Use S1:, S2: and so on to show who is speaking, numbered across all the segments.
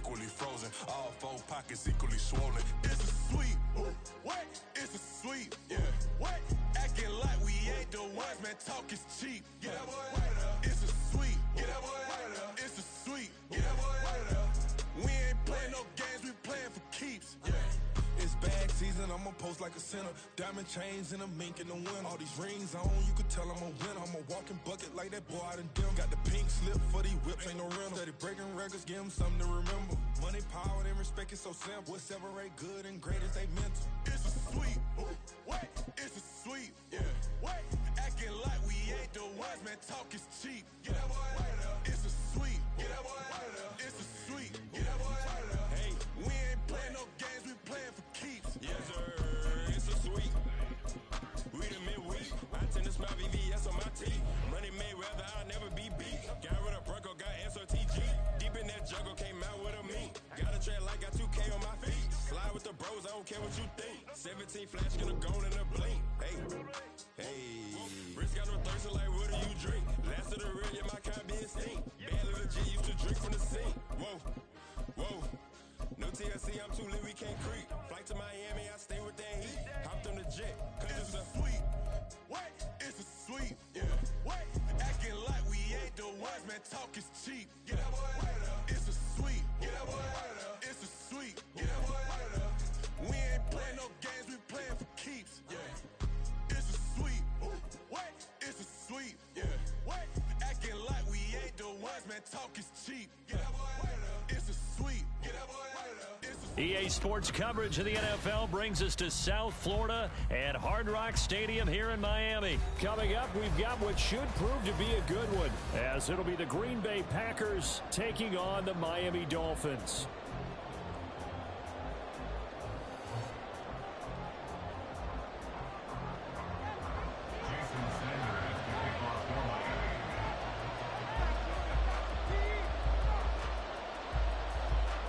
S1: equally frozen. All four pockets equally swollen. It's a sweep. What? It's a sweep. Yeah. What? Acting like we ain't the ones, man. Talk is cheap. Get that boy out of there. It's a sweep. Get that boy out of there. It's a sweep. Get that boy out of there. We ain't playing no games, we playing for keeps. Yeah. It's bag season, I'ma post like a sinner. Diamond chains and a mink in the wind. All these rings on, you could tell I'm a winner. I'm a walking bucket like that boy out in Dim. Got the pink slip for these whips, ain't no rental. Steady breaking records, give them something to remember. Money, power, and respect is so simple. What separate good and great is they mental. It's a sweep. What? It's a sweep. Yeah. What? Acting like we ain't the ones, man. Talk is cheap. Get that boy out of there. It's a sweep. Get that boy out of there. It's a sweep. Get that boy out of there. Hey, we ain't playing no games, we playing for keeps. Yes, sir. It's a sweep. We the midweek. I tend to smell VVS on my teeth. Money Mayweather, I'll never be beat. Got rid of Bronco, got SOTG. Deep in that jungle, came out with a meat. Got a track like got 2K on my feet. Slide with the bros, I don't care what you think. 17 flash, gonna go in a blink. Hey, hey. Wrist got no thirst, like what do you drink? Last of the real, yeah, my kind be extinct. Bad little G used to drink from the sink. Whoa, whoa. No TLC, I'm too lit, we can't creep. Flight to Miami, I stay with that heat. Hopped on the jet, cause it's a sweep. What? It's a sweep. Yeah. What? Acting like we ain't the ones, man. Talk is cheap. Get that boy out of there. It's a sweep. Get that boy out of there. It's a sweep. Get that boy out of there. We ain't playing no games, we playing for keeps. Yeah. It's a sweep. What? It's a sweep. Yeah. What? Acting like we ain't the ones, man. Talk is cheap. Get that boy out of there. It's a sweep. Get that boy out of there.
S2: EA Sports coverage of the NFL brings us to South Florida at Hard Rock Stadium here in Miami. Coming up, we've got what should prove to be a good one, as it'll be the Green Bay Packers taking on the Miami Dolphins.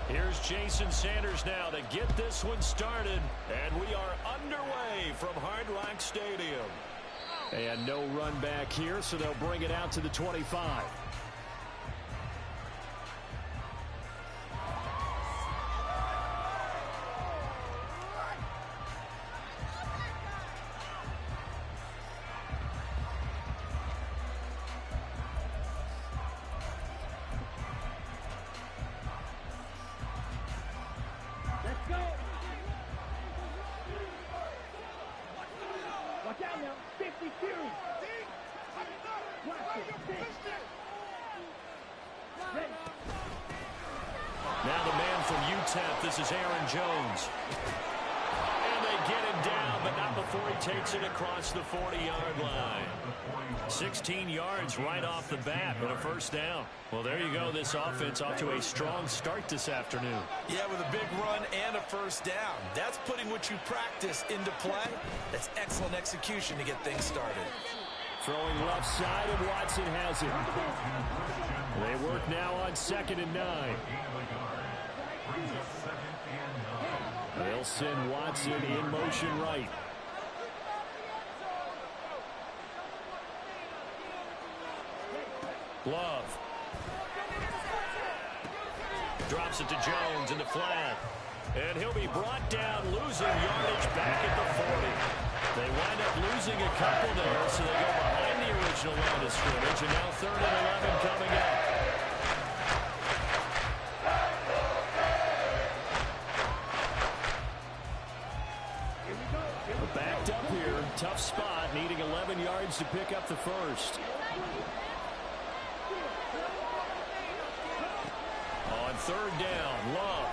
S2: Here's Jason Sanders now to get this one started, and we are underway from Hard Rock Stadium. And no run back here, so they'll bring it out to the 25. This is Aaron Jones. And they get him down, but not before he takes it across the 40-yard line. 16 yards right off the bat and a first down. Well, there you go. This offense off to a strong start this afternoon.
S3: Yeah, with a big run and a first down. That's putting what you practice into play. That's excellent execution to get things started.
S2: Throwing left side, and Watson has it. They work now on 2nd and 9. They'll send Watson in motion right. Love. Drops it to Jones in the flat. And he'll be brought down, losing yardage back at the 40. They wind up losing a couple there, so they go behind the original line of scrimmage. And now 3rd and 11 coming up. Backed up here, tough spot, needing 11 yards to pick up the first. On 3rd down, Love.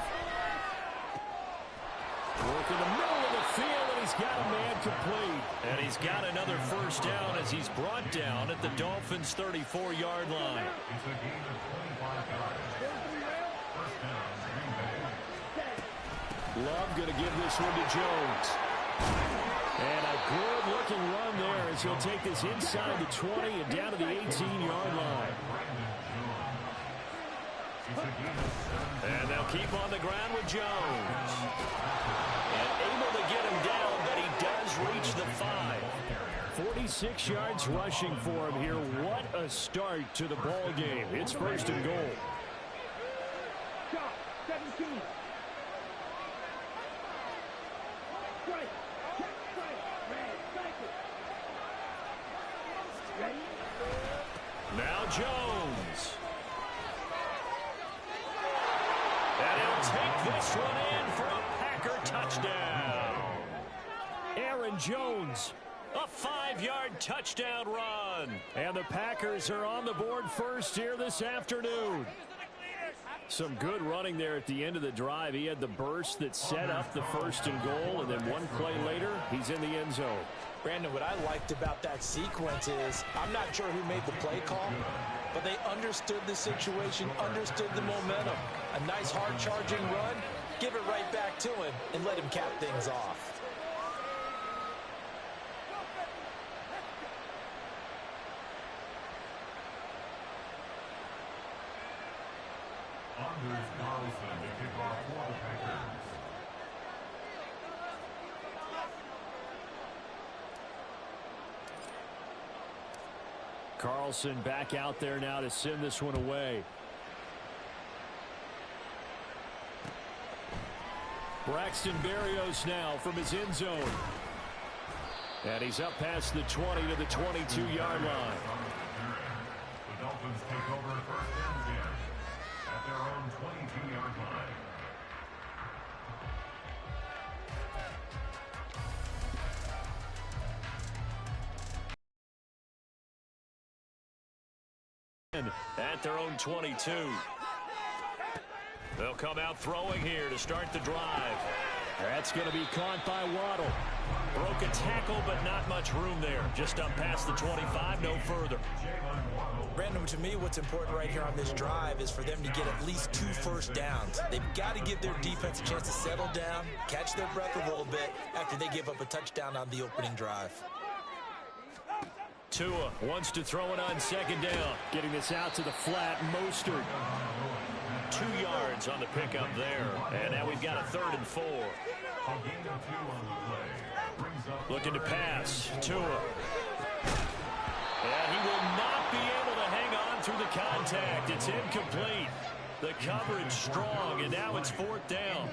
S2: Working the middle of the field, and he's got a man complete. And he's got another first down as he's brought down at the Dolphins' 34-yard line. Love going to give this one to Jones. And a good-looking run there as he'll take this inside the 20 and down to the 18-yard line. And they'll keep on the ground with Jones. And able to get him down, but he does reach the 5. 46 yards rushing for him here. What a start to the ball game. It's 1st and goal. Now Jones. And he'll take this one in for a Packer touchdown. Aaron Jones, a 5-yard touchdown run. And the Packers are on the board first here this afternoon. Some good running there at the end of the drive. He had the burst that set up the 1st and goal, and then one play later, he's in the end zone.
S3: Brandon, what I liked about that sequence is I'm not sure who made the play call, but they understood the situation, understood the momentum. A nice hard-charging run, give it right back to him, and let him cap things off.
S2: Carlson back out there now to send this one away. Braxton Berrios now from his end zone. And he's up past the 20 to the 22-yard line.
S1: The Dolphins take over first and 10 at their own 22-yard line.
S2: At their own 22. They'll come out throwing here to start the drive. That's going to be caught by Waddle. Broke a tackle, but not much room there. Just up past the 25, no further.
S3: Brandon, to me, what's important right here on this drive is for them to get at least 2 first downs. They've got to give their defense a chance to settle down, catch their breath a little bit after they give up a touchdown on the opening drive.
S2: Tua wants to throw it on 2nd down. Getting this out to the flat. Mostert. 2 yards on the pickup there. And now we've got a 3rd and 4. Looking to pass. Tua. And he will not be able to hang on through the contact. It's incomplete. The coverage strong, and now it's 4th down.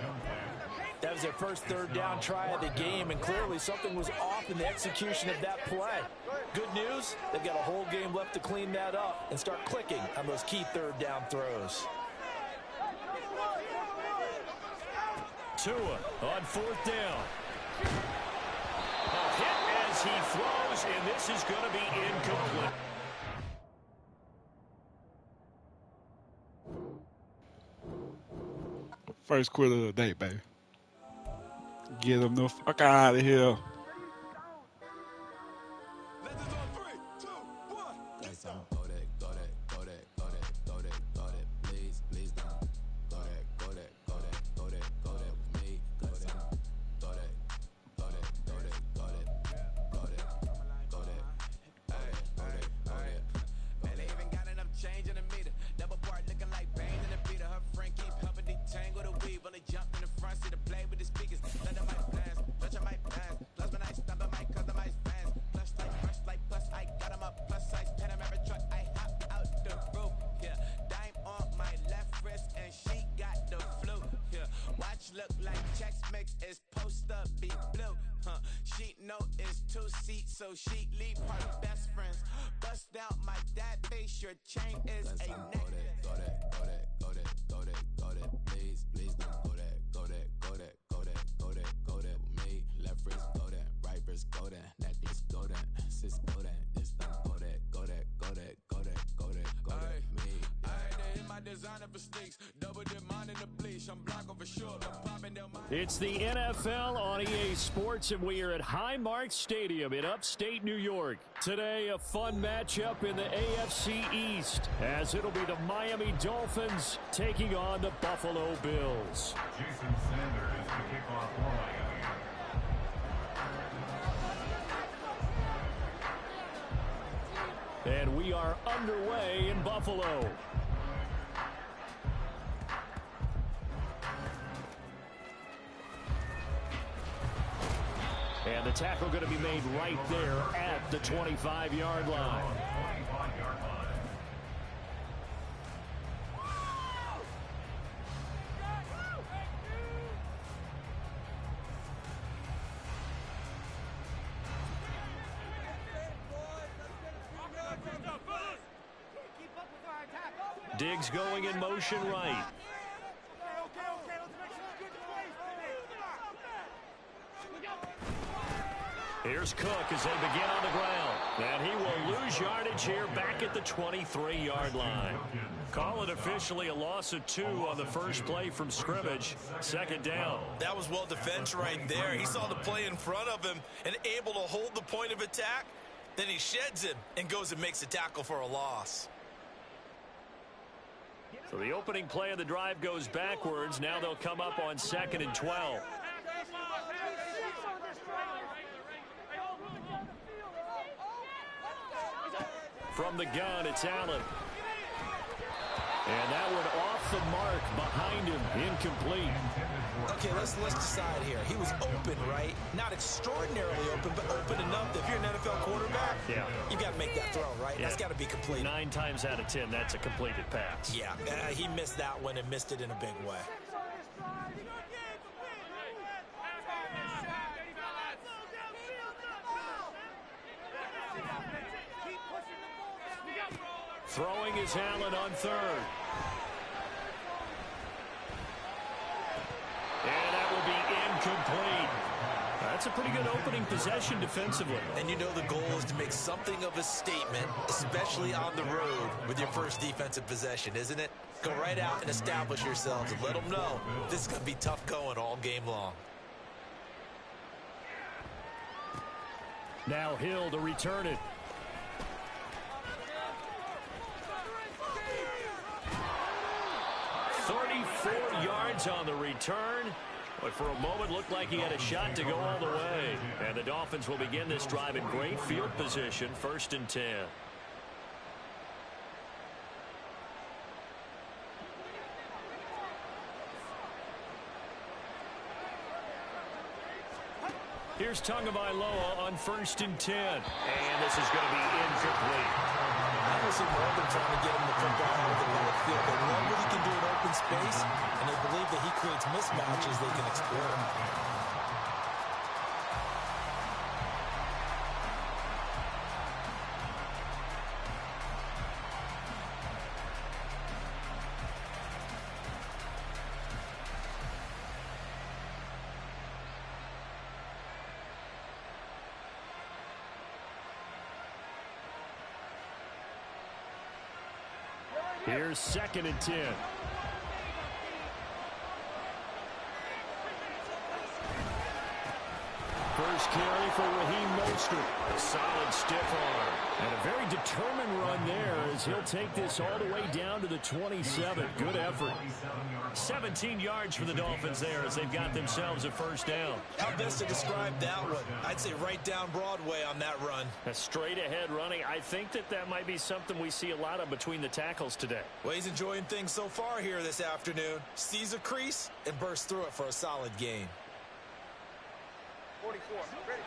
S3: That was their first 3rd down try of the game, and clearly something was off in the execution of that play. Good news, they've got a whole game left to clean that up and start clicking on those key 3rd down throws.
S2: Tua on 4th down. A hit as he throws, and this is going to be incomplete.
S4: First quarter of the day, baby. Get them the fuck out of here.
S5: So she leave her best friends. Bust out my dad face. Your chain is a neck. Go that, please don't go that. Me, left wrist go that, right wrist go that, necklace go that, sis go that, this don't go that. Me, I hit my designer for sneaks, double demand in the bleach. I'm blocking for sure.
S2: It's the NFL on EA Sports, and we are at Highmark Stadium in upstate New York. Today, a fun matchup in the AFC East, as it'll be the Miami Dolphins taking on the Buffalo Bills.
S1: Jason Sanders is the kickoff for Miami.
S2: And we are underway in Buffalo. And the tackle going to be made right there at the 25-yard line. Diggs going in motion right. Here's Cook as they begin on the ground. And he will lose yardage here back at the 23-yard line. Call it officially a loss of 2 on the first play from scrimmage. Second down.
S3: That was well defense right there. He saw the play in front of him and able to hold the point of attack. Then he sheds him and goes and makes a tackle for a loss.
S2: So the opening play of the drive goes backwards. Now they'll come up on 2nd and 12. From the gun, it's Allen. And that one off the mark behind him, incomplete.
S3: Okay, let's decide here. He was open, right? Not extraordinarily open, but open enough that if you're an NFL quarterback, you got to make that throw, right?
S2: Yeah.
S3: That's got to be complete.
S2: 9 times out of 10, that's a completed pass.
S3: Yeah, he missed that one and missed it in a big way.
S2: Throwing is Allen on 3rd. And that will be incomplete. That's a pretty good opening possession defensively.
S3: And you know the goal is to make something of a statement, especially on the road with your first defensive possession, isn't it? Go right out and establish yourselves and let them know this is going to be tough going all game long.
S2: Now Hill to return it. Yards on the return, but for a moment looked like he had a shot to go all the way. And the Dolphins will begin this drive in great field position, 1st and 10. Here's Tagovailoa on 1st and 10. And this is going to be incomplete.
S3: I don't see more than trying to get him the football out of the backfield. They love what he can do in open space, and they believe that he creates mismatches they can exploit.
S2: Here's 2nd and 10. First carry for Raheem Mostert. A solid stiff arm. And a very determined run there as he'll take this all the way down to the 27. Good effort. 17 yards for the Dolphins there as they've got themselves a first down.
S3: How best to describe that one? I'd say right down Broadway on that run.
S2: A straight ahead running. I think that might be something we see a lot of between the tackles today.
S3: Well, he's enjoying things so far here this afternoon. Sees a crease and bursts through it for a solid gain.
S6: 44. Ready.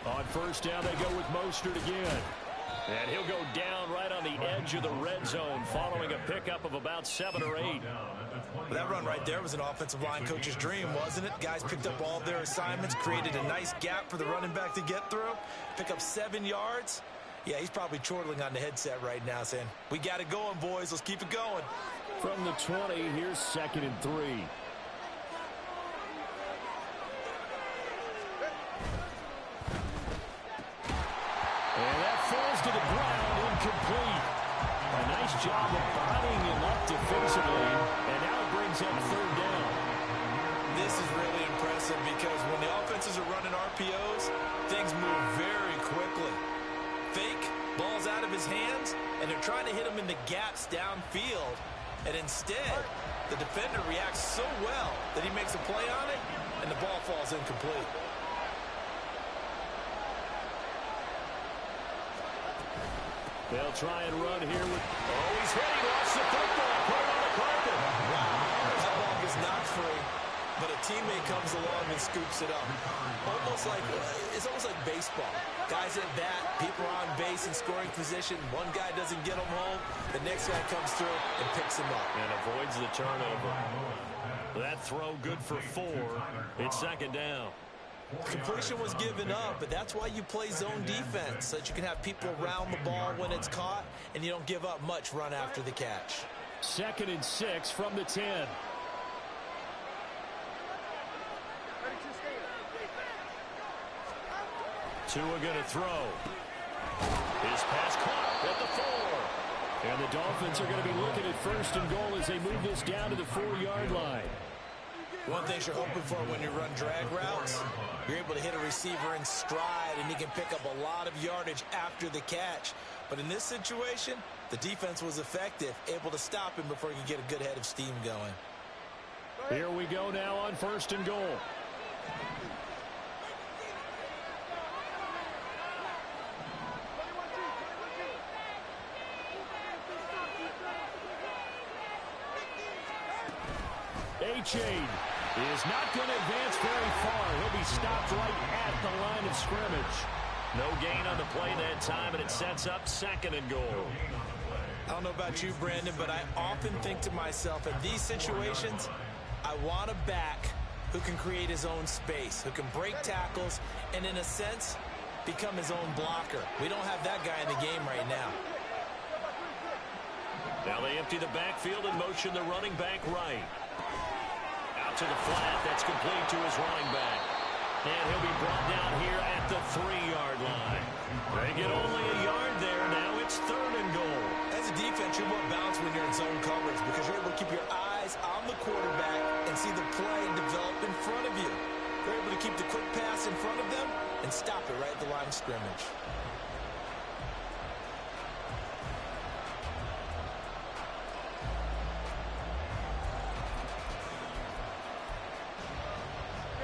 S2: On first down, they go with Mostert again. And he'll go down right on the edge of the red zone following a pickup of about 7 or 8.
S3: That run right there was an offensive line coach's dream, wasn't it? Guys picked up all their assignments, created a nice gap for the running back to get through, pick up 7 yards. Yeah, he's probably chortling on the headset right now saying, we got it going, boys. Let's keep it going.
S2: From the 20, here's 2nd and 3. And that falls to the ground, incomplete. A nice job of bodying him up defensively, and now it brings up 3rd down.
S3: This is really impressive because when the offenses are running RPOs, things move very quickly. Fake, ball's out of his hands, and they're trying to hit him in the gaps downfield. And instead, the defender reacts so well that he makes a play on it, and the ball falls incomplete.
S2: They'll try and run here with... Oh, he's hit. He lost the football. Put it on the carpet.
S3: Wow. That ball was not free, but a teammate comes along and scoops it up. It's almost like baseball. Guys at bat, people are on base in scoring position. One guy doesn't get them home. The next guy comes through and picks him up.
S2: And avoids the turnover. That throw good for 4. It's 2nd down.
S3: Completion was given up, but that's why you play zone defense, so that you can have people around the ball when it's caught, and you don't give up much run after the catch.
S2: 2nd and 6 from the 10. Tua going to throw. His pass caught at the 4. And the Dolphins are going to be looking at 1st and goal as they move this down to the 4-yard line.
S3: One thing you're hoping for when you run drag routes, you're able to hit a receiver in stride, and he can pick up a lot of yardage after the catch. But in this situation, the defense was effective, able to stop him before he could get a good head of steam going.
S2: Here we go now on 1st and goal. A-Chain is not going to advance very far. He'll be stopped right at the line of scrimmage. No gain on the play that time, and it sets up 2nd and goal.
S3: I don't know about you, Brandon, but I often think to myself, in these situations, I want a back who can create his own space, who can break tackles, and in a sense, become his own blocker. We don't have that guy in the game right now.
S2: Now they empty the backfield and motion the running back right. Out to the flat. That's complete to his running back. And he'll be brought down here at the 3-yard line. They get only a yard there. Now it's 3rd and goal.
S3: As a defense, you're more balanced when you're in zone coverage because you're able to keep your eyes on the quarterback and see the play develop in front of you. You're able to keep the quick pass in front of them and stop it right at the line of scrimmage.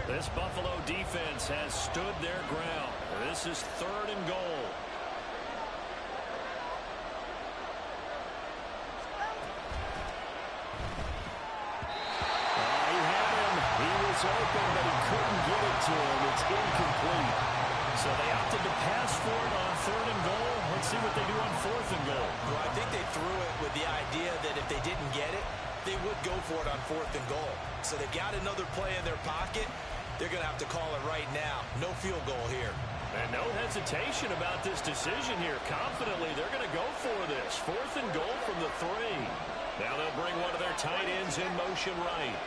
S2: This Buffalo defense has stood their ground. This is 3rd and goal. He had him. He was open, but he couldn't get it to him. It's incomplete. So they opted to pass for it on 3rd and goal. Let's see what they do on 4th and goal.
S3: Well, I think they threw it with the idea that if they didn't get it, they would go for it on 4th and goal. So they've got another play in their pocket. They're going to have to call it right now. No field goal here.
S2: And no hesitation about this decision here. Confidently, they're going to go for this. 4th and goal from the 3. Now they'll bring one of their tight ends in motion right.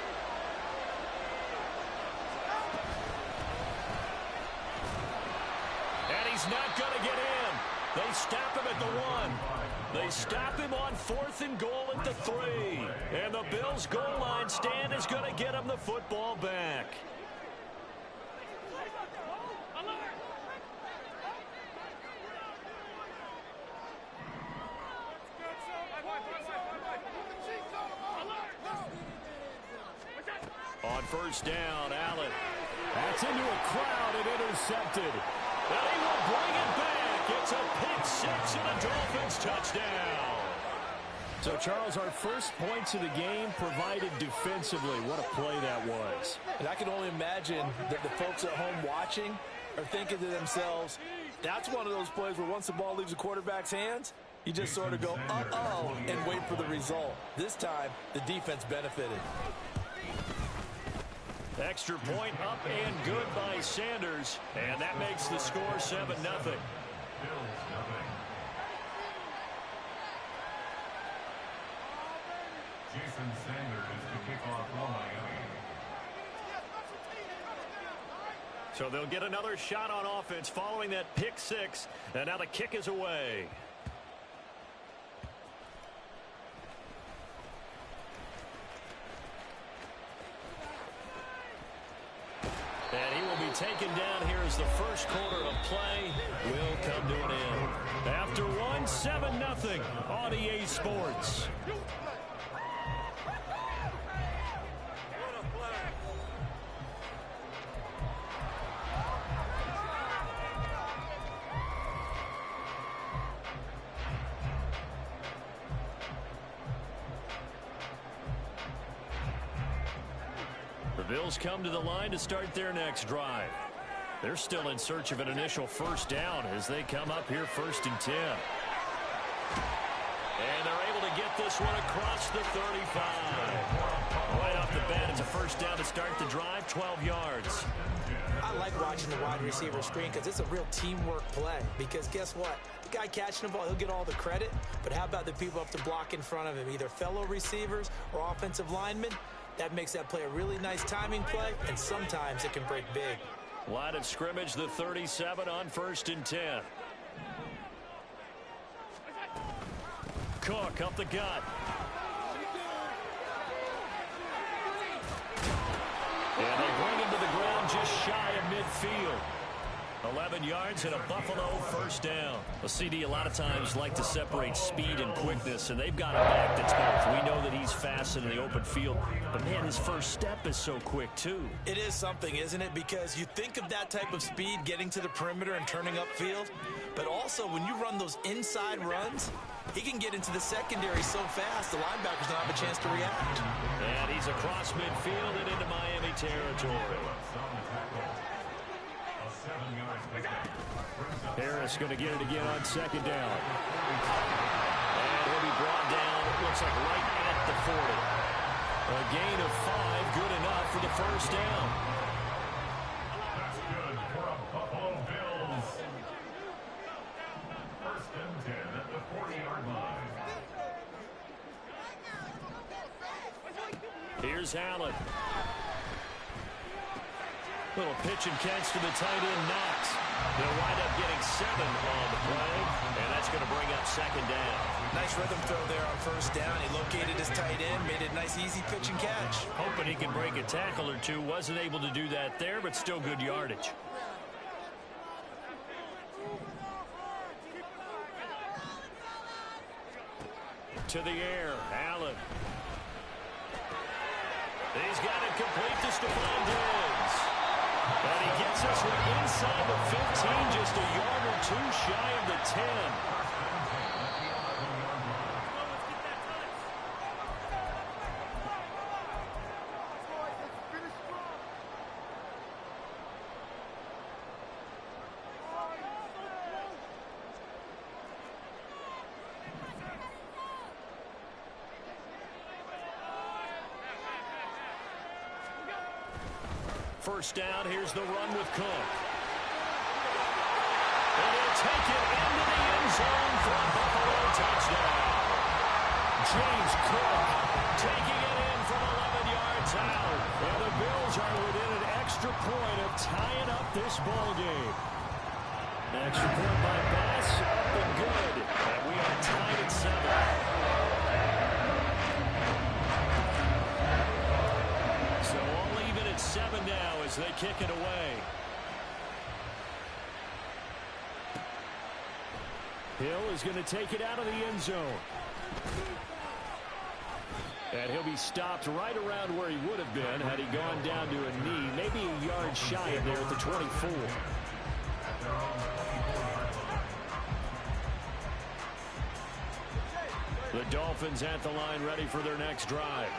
S2: And he's not going to get in. They stop him at the 1. They stop him on 4th and goal at the 3. And the Bills' goal line stand is going to get him the football back. On 1st down, Allen. That's into a crowd and intercepted. And he will bring it back. It's a pick 6 and a Dolphins touchdown. So, Charles, our first points of the game provided defensively. What a play that was.
S3: And I can only imagine that the folks at home watching are thinking to themselves, that's one of those plays where once the ball leaves the quarterback's hands, you just sort of go, uh-oh, and wait for the result. This time, the defense benefited.
S2: Extra point up and good by Sanders. And that makes the score 7-0.
S6: Jason Sanders is the kickoff for Miami.
S2: So they'll get another shot on offense following that pick 6. And now the kick is away. And he will be taken down here as the first quarter of play will come to an end. After 1, 7-0 on EA Sports. The Bills come to the line to start their next drive. They're still in search of an initial 1st down as they come up here 1st and 10. And they're able to get this one across the 35. Right off the bat, it's a first down to start the drive, 12 yards.
S3: I like watching the wide receiver screen because it's a real teamwork play. Because guess what? The guy catching the ball, he'll get all the credit. But how about the people up to block in front of him, either fellow receivers or offensive linemen? That makes that play a really nice timing play, and sometimes it can break big.
S2: Line of scrimmage, the 37 on 1st and 10. Cook up the gut. And they bring him to the ground just shy of midfield. 11 yards and a Buffalo first down. A CD a lot of times like to separate speed and quickness, and they've got a back that's both. We know that he's fast in the open field, but man, his first step is so quick too.
S3: It is something, isn't it? Because you think of that type of speed getting to the perimeter and turning upfield, but also when you run those inside runs, he can get into the secondary so fast the linebackers don't have a chance to react.
S2: And he's across midfield and into Miami territory. Harris going to get it again on second down. And he'll be brought down, it looks like right at the 40. A gain of 5, good enough for the first down.
S6: That's good for a Buffalo Bills. First and 10 at the 40-yard line.
S2: Here's Allen. Little pitch and catch to the tight end, Knox. They'll wind up getting 7 on the play, and that's going to bring up second down.
S3: Nice rhythm throw there on first down. He located his tight end, made it a nice, easy pitch and catch.
S2: Hoping he can break a tackle or two. Wasn't able to do that there, but still good yardage. To the air, Allen. He's got it complete to Stephon Diggs. And he gets us one inside the 15, just a yard or two shy of the 10. First down, here's the run with Cook. And he'll take it into the end zone for a Buffalo touchdown. James Cook taking it in from 11 yards out. And the Bills are within an extra point of tying up this ball game. Extra point by Bass, up and good. And we are tied at 7. So all even at 7 now as they kick it away. Hill is going to take it out of the end zone. And he'll be stopped right around where he would have been had he gone down to a knee, maybe a yard shy of there at the 24. The Dolphins at the line ready for their next drive.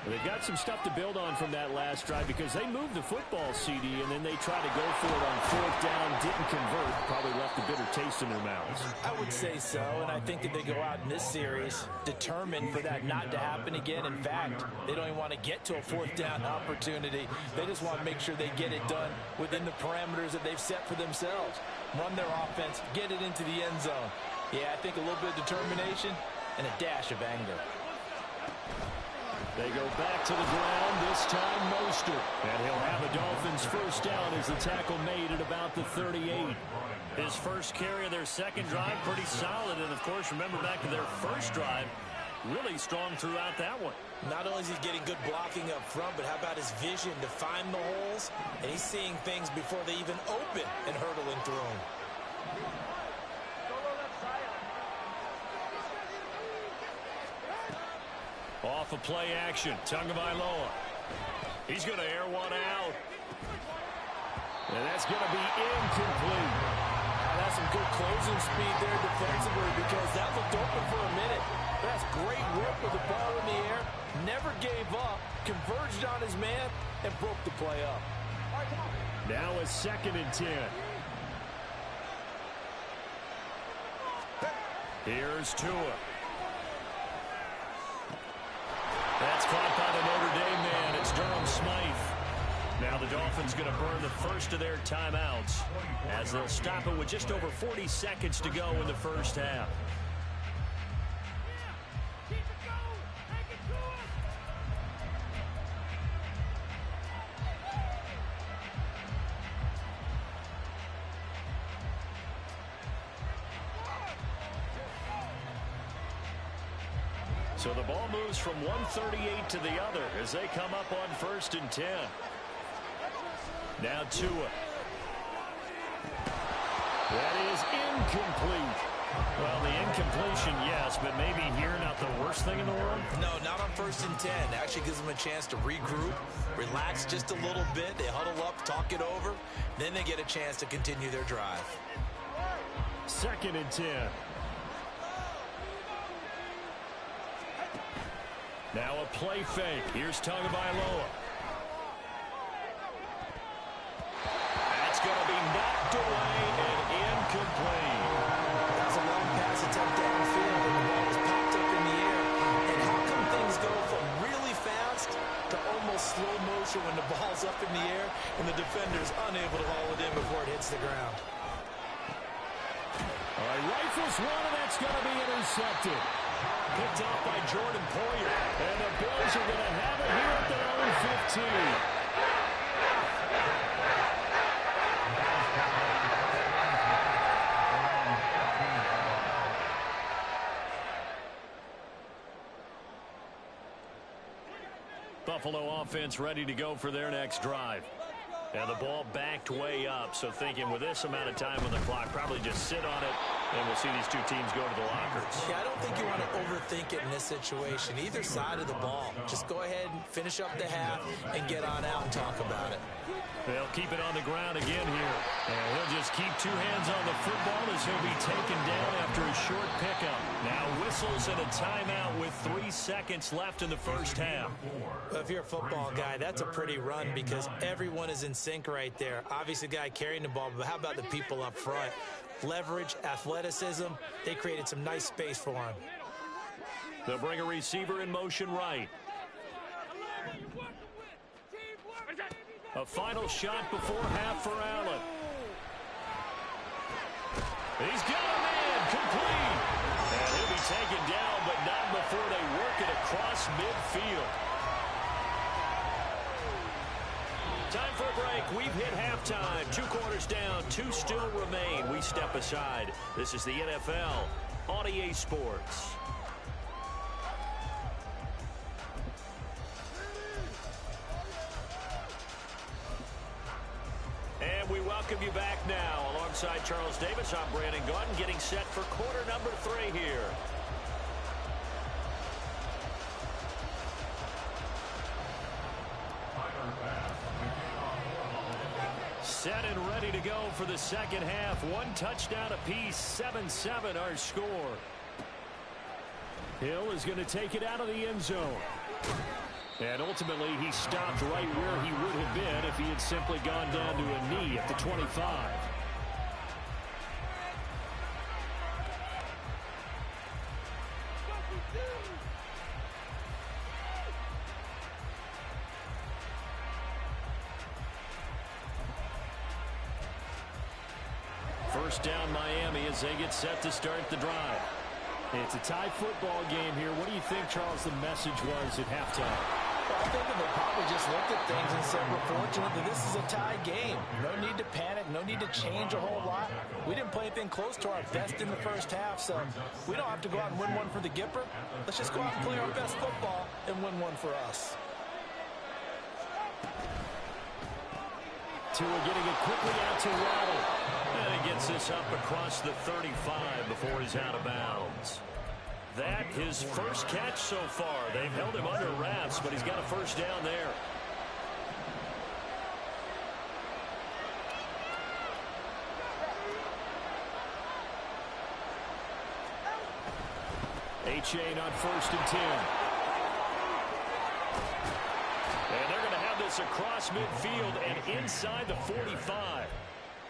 S2: They've got some stuff to build on from that last drive because they moved the football, CD, and then they tried to go for it on 4th down, didn't convert, probably left a bitter taste in their mouths.
S3: I would say so, and I think that they go out in this series determined for that not to happen again. In fact, they don't even want to get to a 4th down opportunity. They just want to make sure they get it done within the parameters that they've set for themselves. Run their offense, get it into the end zone. Yeah, I think a little bit of determination and a dash of anger.
S2: They go back to the ground, this time Mostert. And he'll have a Dolphins first down as the tackle made at about the 38. His first carry of their second drive, pretty solid. And, of course, remember back to their first drive, really strong throughout that one.
S3: Not only is he getting good blocking up front, but how about his vision to find the holes? And he's seeing things before they even open and hurtling through them.
S2: Off of play action, Tagovailoa. He's going to air one out. And that's going to be incomplete.
S3: That's some good closing speed there defensively because that looked open for a minute. That's great work with the ball in the air. Never gave up, converged on his man, and broke the play up.
S2: Now a 2nd and 10. Here's Tua. Now the Dolphins going to burn the first of their timeouts as they'll stop it with just over 40 seconds to go in the first half. So the ball moves from 138 to the other as they come up on 1st and 10. Now Tua. That is incomplete. Well, the incompletion, yes, but maybe here not the worst thing in the world?
S3: No, not on 1st and 10. Actually gives them a chance to regroup, relax just a little bit. They huddle up, talk it over. Then they get a chance to continue their drive.
S2: 2nd and 10. Now a play fake. Here's Tagovailoa. That's going to be knocked away and incomplete.
S3: That's a long pass attempt downfield, and the ball was popped up in the air. And how come things go from really fast to almost slow motion when the ball's up in the air and the defender's unable to haul it in before it hits the ground?
S2: All right, rifles one, and that's going to be intercepted. Picked off by Jordan Poyer. And the Bills are going to have it here at their own 15. Buffalo offense ready to go for their next drive. And the ball backed way up, so thinking with this amount of time on the clock, probably just sit on it, and we'll see these two teams go to the lockers.
S3: Yeah, I don't think you want to overthink it in this situation. Either side of the ball. Just go ahead and finish up the half and get on out and talk about it.
S2: They'll keep it on the ground again here. And he'll just keep two hands on the football as he'll be taken down after a short pickup. Now whistles and a timeout with 3 seconds left in the first half.
S3: Well, if you're a football guy, that's a pretty run because everyone is in sync right there. Obviously, the guy carrying the ball, but how about the people up front? Leverage, athleticism, they created some nice space for him.
S2: They'll bring a receiver in motion right. A final shot before half for Allen. He's got a man complete. And he'll be taken down, but not before they work it across midfield. Time for a break. We've hit halftime. 2 quarters down, 2 still remain. We step aside. This is the NFL on EA Sports. And we welcome you back now. Alongside Charles Davis, I'm Brandon Gunn, getting set for quarter number 3 here. Set and ready to go for the second half. 1 touchdown apiece, 7-7 our score. Hill is going to take it out of the end zone. And ultimately, he stopped right where he would have been if he had simply gone down to a knee at the 25. First down Miami as they get set to start the drive. It's a tie football game here. What do you think, Charles, the message was at halftime?
S3: Well, I think they probably just looked at things and said, we're fortunate that this is a tie game. No need to panic, no need to change a whole lot. We didn't play anything close to our best in the first half, so we don't have to go out and win one for the Gipper. Let's just go out and play our best football and win one for us.
S2: Tua getting it quickly out to Waddle. And he gets this up across the 35 before he's out of bounds. That his first catch so far. They've held him under wraps, but he's got a first down there. A-Chain on 1st and 10. And they're going to have this across midfield and inside the 45.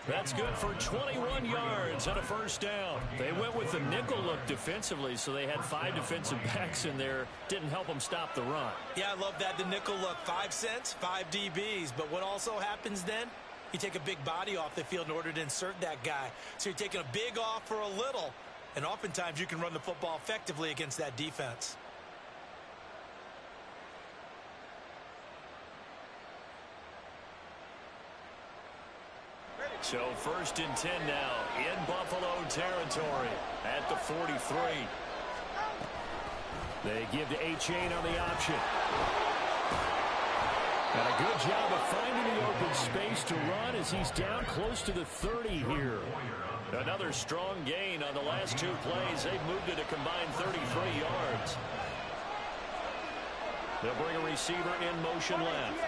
S2: That's good for 21 yards and a first down. They went with the nickel look defensively, so they had 5 defensive backs in there. Didn't help them stop the run.
S3: Yeah, I love that. The nickel look, 5 cents, 5 DBs. But what also happens then? You take a big body off the field in order to insert that guy. So you're taking a big off for a little. And oftentimes you can run the football effectively against that defense.
S2: So 1st and 10 now in Buffalo territory at the 43. They give to A-Chain on the option. And a good job of finding the open space to run as he's down close to the 30 here. Another strong gain on the last 2 plays. They've moved it a combined 33 yards. They'll bring a receiver in motion left.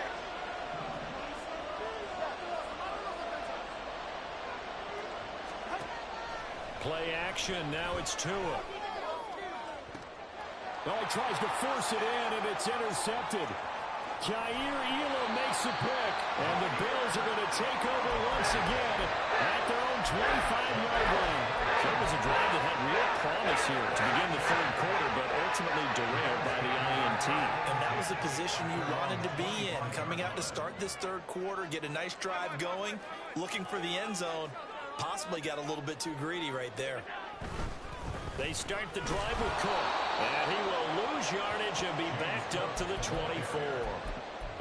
S2: Play action. Now it's Tua. Oh, he tries to force it in, and it's intercepted. Jair Elam makes the pick, and the Bills are going to take over once again at their own 25-yard line. That was a drive that had real promise here to begin the 3rd quarter, but ultimately derailed by the INT.
S3: And that was the position you wanted to be in. Coming out to start this 3rd quarter, get a nice drive going, looking for the end zone. Possibly got a little bit too greedy right there.
S2: They start the drive with Cook, and he will lose yardage and be backed up to the 24.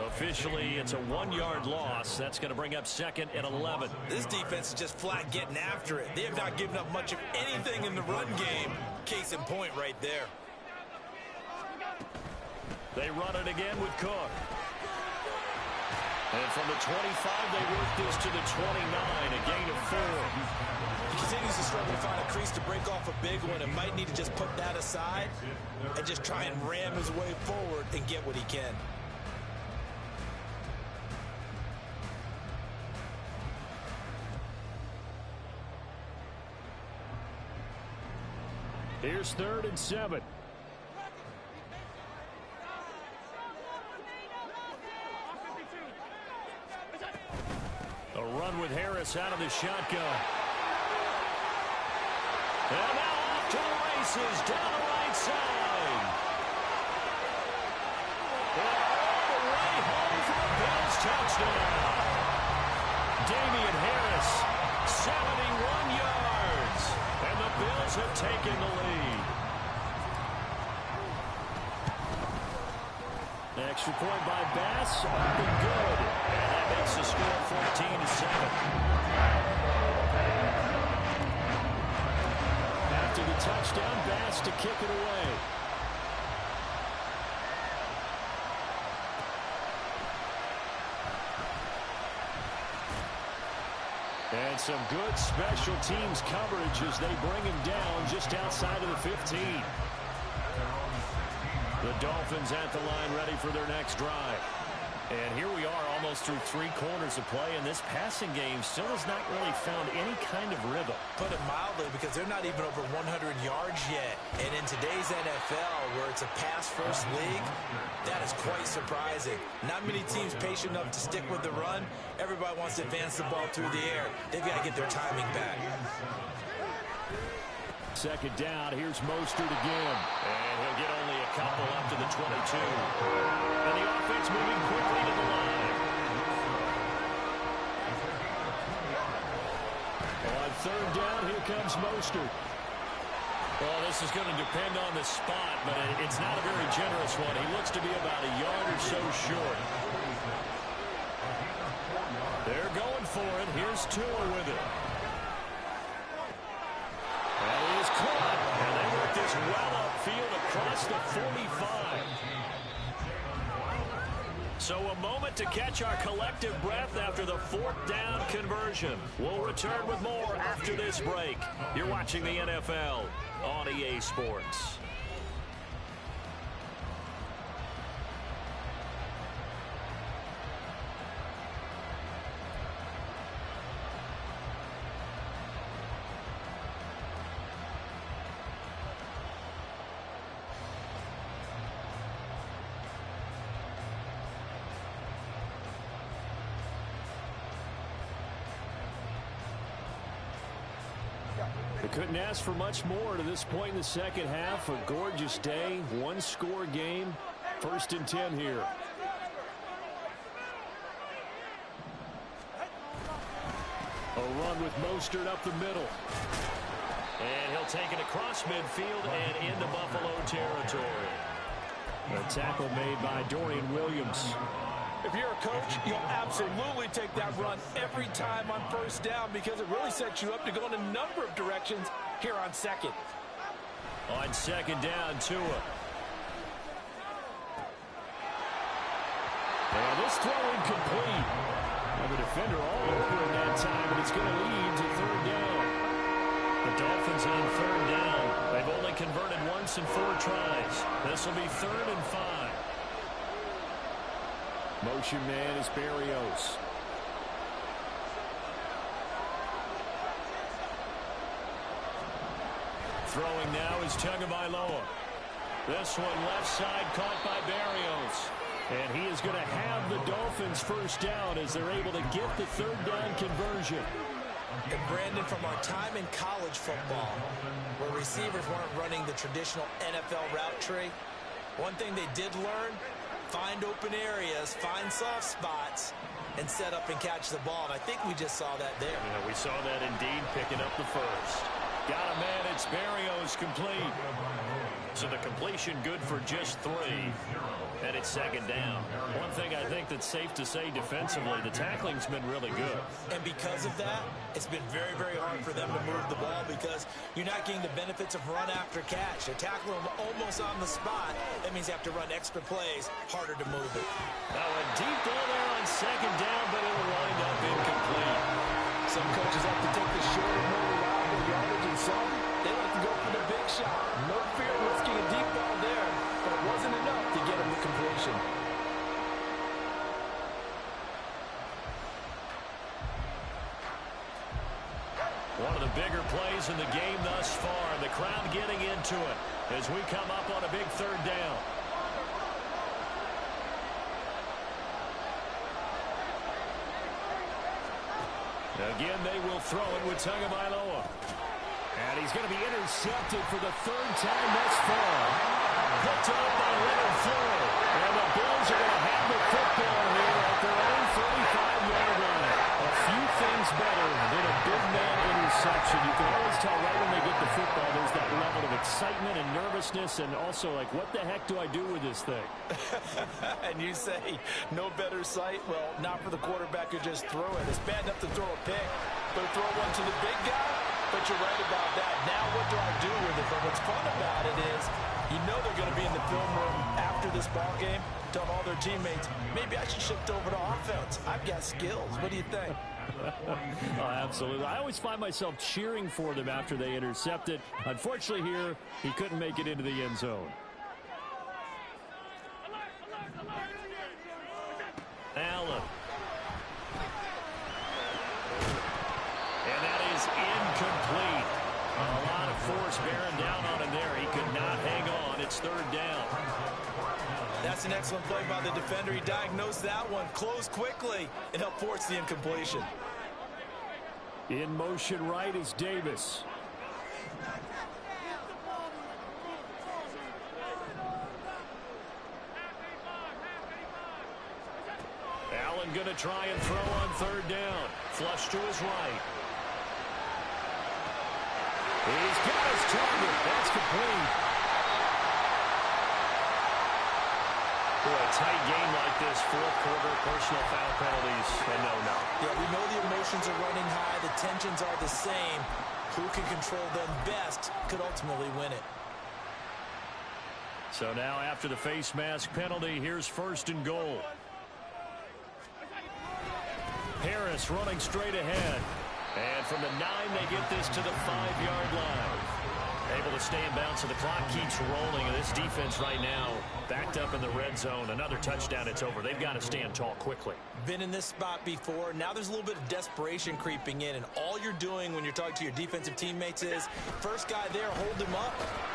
S2: Officially, it's a 1-yard loss. That's going to bring up 2nd and 11.
S3: This defense is just flat getting after it. They have not given up much of anything in the run game. Case in point right there.
S2: They run it again with Cook. And from the 25, they work this to the 29, a gain of 4.
S3: He continues to struggle to find a crease to break off a big one and might need to just put that aside and just try and ram his way forward and get what he can.
S2: Here's 3rd and 7. A run with Harris out of the shotgun. And now off to the races down the right side. And all the way home for a Bills touchdown. Damian Harris, 71 yards. And the Bills have taken the lead. Extra point by Bass, up and good. And that makes the score 14-7. After the touchdown, Bass to kick it away. And some good special teams coverage as they bring him down just outside of the 15. The Dolphins at the line ready for their next drive. And here we are almost through 3 quarters of play, and this passing game still has not really found any kind of rhythm.
S3: Put it mildly, because they're not even over 100 yards yet. And in today's NFL, where it's a pass-first league, that is quite surprising. Not many teams patient enough to stick with the run. Everybody wants to advance the ball through the air. They've got to get their timing back.
S2: 2nd down, here's Mostert again. And he'll get only a couple up to the 22. And the offense moving quickly to the line. On 3rd down, here comes Mostert. Well, this is going to depend on the spot, but it's not a very generous one. He looks to be about a yard or so short. They're going for it. Here's Tua with it. And he is caught. And they work this well upfield across the 45. So a moment to catch our collective breath after the 4th down conversion. We'll return with more after this break. You're watching the NFL on EA Sports. They couldn't ask for much more to this point in the second half. A gorgeous day, one-score game, 1st and 10 here. A run with Mostert up the middle. And he'll take it across midfield and into Buffalo territory. A tackle made by Dorian Williams.
S3: If you're a coach, you'll absolutely take that run every time on 1st down because it really sets you up to go in a number of directions here on 2nd.
S2: On 2nd down, Tua. And this throw incomplete. And the defender all over in that time, and it's going to lead to 3rd down. The Dolphins on 3rd down. They've only converted once in 4 tries. This will be 3rd and 5. Motion man is Berrios. Throwing now is Tagovailoa. This one left side caught by Berrios. And he is going to have the Dolphins 1st down as they're able to get the 3rd down conversion.
S3: And Brandon, from our time in college football, where receivers weren't running the traditional NFL route tree, one thing they did learn, find open areas, find soft spots, and set up and catch the ball. And I think we just saw that there.
S2: Yeah, we saw that indeed, picking up the 1st. Got a man, it's Berrios, complete. So the completion good for just 3. And it's 2nd down. One thing I think that's safe to say defensively, the tackling's been really good.
S3: And because of that, it's been very, very hard for them to move the ball because you're not getting the benefits of run after catch. They're tackling them almost on the spot. That means you have to run extra plays, harder to move it.
S2: Now a deep ball there on 2nd down, but it'll wind up incomplete.
S3: Some coaches like to take the shorter, more reliable yardage, and some, they like to go for the big shot. No fear of risking a deep ball there, but it wasn't enough to get him the completion.
S2: One of the bigger plays in the game thus far, and the crowd getting into it as we come up on a big 3rd down. Again, they will throw it with Tagovailoa. And he's going to be intercepted for the 3rd time thus far. Picked up by Leonard Floyd. And the Bills are going to have the football here at their own 35-yard line. A few things better than a big man interception. You can always tell right when they get the football, there's that level of excitement and nervousness, and also like, what the heck do I do with this thing?
S3: And you say, no better sight? Well, not for the quarterback who just threw it. It's bad enough to throw a pick, but throw one to the big guy? But you're right about that. Now what do I do with it? But what's fun about it is, you know they're going to be in the film room after this ball game, telling all their teammates, maybe I should shift over to offense. I've got skills. What do you think?
S2: Oh, absolutely. I always find myself cheering for them after they intercept it. Unfortunately here, he couldn't make it into the end zone. Allen. And that is incomplete. A lot of force bearing down on him there. He could not hang on. It's 3rd down.
S3: That's an excellent play by the defender. He diagnosed that one, closed quickly, and helped force the incompletion.
S2: In motion right is Davis. Allen going to try and throw on 3rd down. Flush to his right. He's got his target. That's complete. Boy, a tight game like this, 4th quarter, personal foul penalties, and no.
S3: Yeah, we know the emotions are running high. The tensions are the same. Who can control them best could ultimately win it.
S2: So now after the face mask penalty, here's 1st and goal. Harris running straight ahead. And from the 9, they get this to the 5-yard line. Able to stay in bounds, so the clock keeps rolling. And this defense right now backed up in the red zone. Another touchdown, it's over. They've got to stand tall quickly.
S3: Been in this spot before. Now there's a little bit of desperation creeping in. And all you're doing when you're talking to your defensive teammates is, first guy there, hold him up.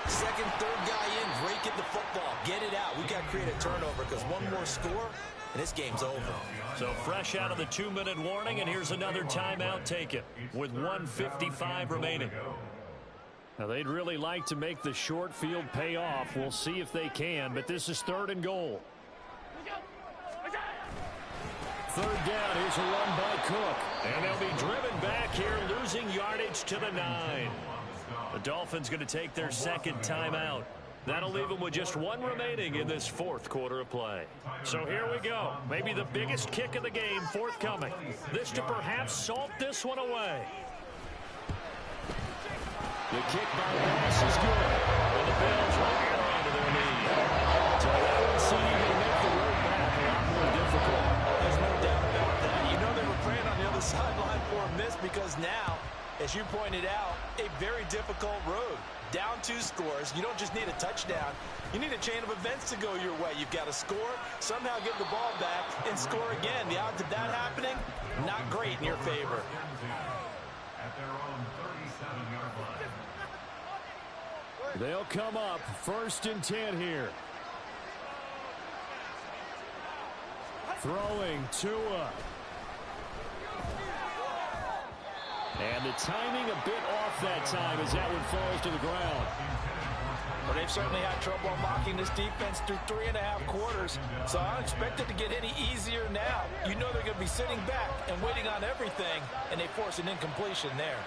S3: Second, third guy in, break it the football. Get it out. We've got to create a turnover because one more score, and this game's over.
S2: So fresh out of the 2-minute warning, and here's another timeout taken with 1:55 remaining. Now, they'd really like to make the short field pay off. We'll see if they can, but this is 3rd and goal. 3rd down. Here's a run by Cook. And they'll be driven back here, losing yardage to the 9. The Dolphins going to take their 2nd timeout. That'll leave them with just 1 remaining in this 4th quarter of play. So here we go. Maybe the biggest kick of the game forthcoming. This to perhaps salt this one away. The kick by Bass is good. And the Bills will enter onto their lead. So that one seemed to make the road back a lot more difficult.
S3: There's no doubt about that. You know they were praying on the other sideline for a miss because now, as you pointed out, a very difficult road. Down 2 scores. You don't just need a touchdown. You need a chain of events to go your way. You've got to score, somehow get the ball back, and score again. The odds of that happening, not great in your favor.
S6: At their own 37-yard line.
S2: They'll come up 1st and 10 here. Throwing Tua. And the timing a bit off that time as that one falls to the ground.
S3: Well, they've certainly had trouble unlocking this defense through 3.5 quarters, so I don't expect it to get any easier now. You know they're going to be sitting back and waiting on everything, and they force an incompletion there.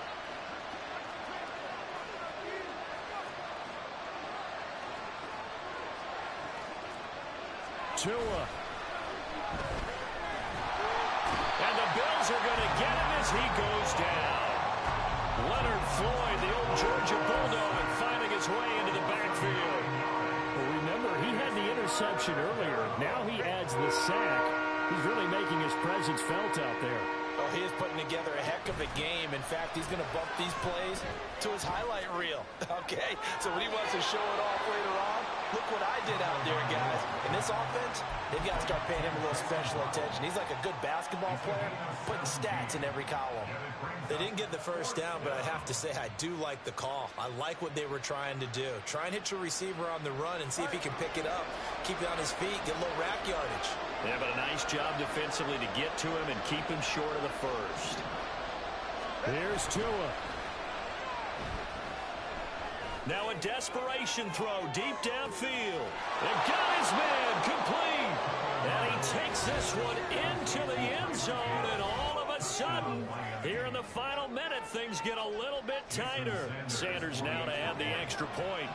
S2: Tua. And the Bills are going to get him as he goes down. Leonard Floyd, the old Georgia Bulldog, finding his way into the backfield. Well, remember, he had the interception earlier. Now he adds the sack. He's really making his presence felt out there.
S3: Oh, he is putting together a heck of a game. In fact, he's going to bump these plays to his highlight reel. Okay, so when he wants to show it off later on, look what I did out there, guys. In this offense, they've got to start paying him a little special attention. He's like a good basketball player, putting stats in every column. They didn't get the first down, but I have to say I do like the call. I like what they were trying to do. Try and hit your receiver on the run and see if he can pick it up, keep it on his feet, get a little rack yardage.
S2: Yeah, but a nice job defensively to get to him and keep him short of the first. Here's Tua. Now a desperation throw deep downfield. And got his man complete. And he takes this one into the end zone. And all of a sudden, here in the final minute, things get a little bit tighter. Sanders now to add the extra point.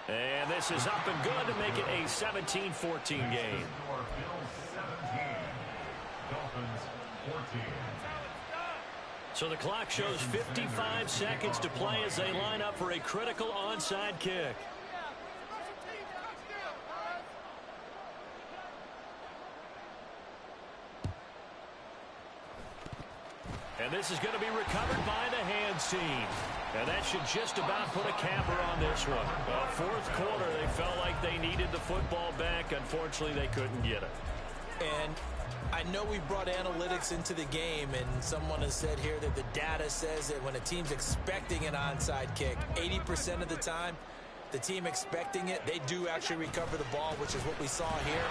S2: And this is up and good to make it a 17-14 game. So the clock shows 55 seconds to play as they line up for a critical onside kick. And this is going to be recovered by the hands team. And that should just about put a capper on this one. Well, 4th quarter, they felt like they needed the football back. Unfortunately, they couldn't get it.
S3: And I know we brought analytics into the game, and someone has said here that the data says that when a team's expecting an onside kick, 80% of the time, the team expecting it, they do actually recover the ball, which is what we saw here.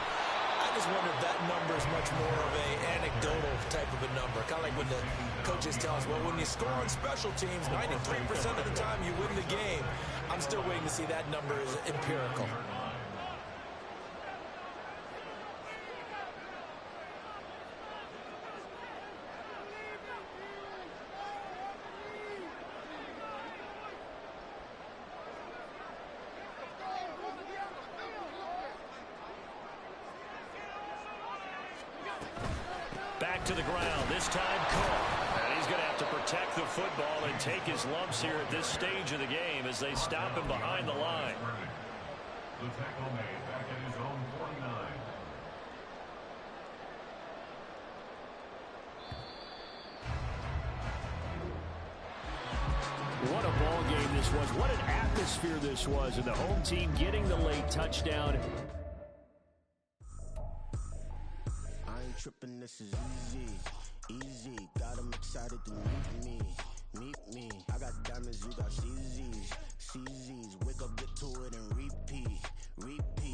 S3: I just wonder if that number is much more of an anecdotal type of a number. Kind of like when the coaches tell us, well, when you score on special teams, 93% of the time you win the game. I'm still waiting to see that number is empirical.
S2: Back to the ground, this time Cook. And he's going to have to protect the football and take his lumps here at this stage of the game as they stop him behind the line.
S6: The tackle made back at his own 49.
S2: What a ball game this was. What an atmosphere this was. And the home team getting the late touchdown.
S7: Tripping, this is easy, got them excited to meet me, I got diamonds, you got CZs, wake up, get to it, and repeat, hey, I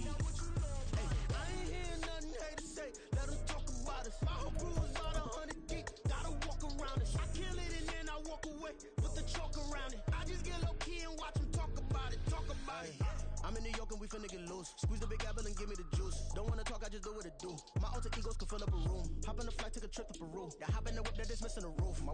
S7: ain't hearing nothing hate to say, let them talk about us, my whole crew around it. I just get low key and watch them talk about it. I'm in New York and we finna get loose. Squeeze the big apple and give me the juice. Don't wanna talk, I just do what it do. My alter egos can fill up a room. Hop on a flight, take a trip to Peru. Yeah, hop in the whip that is missing a roof. My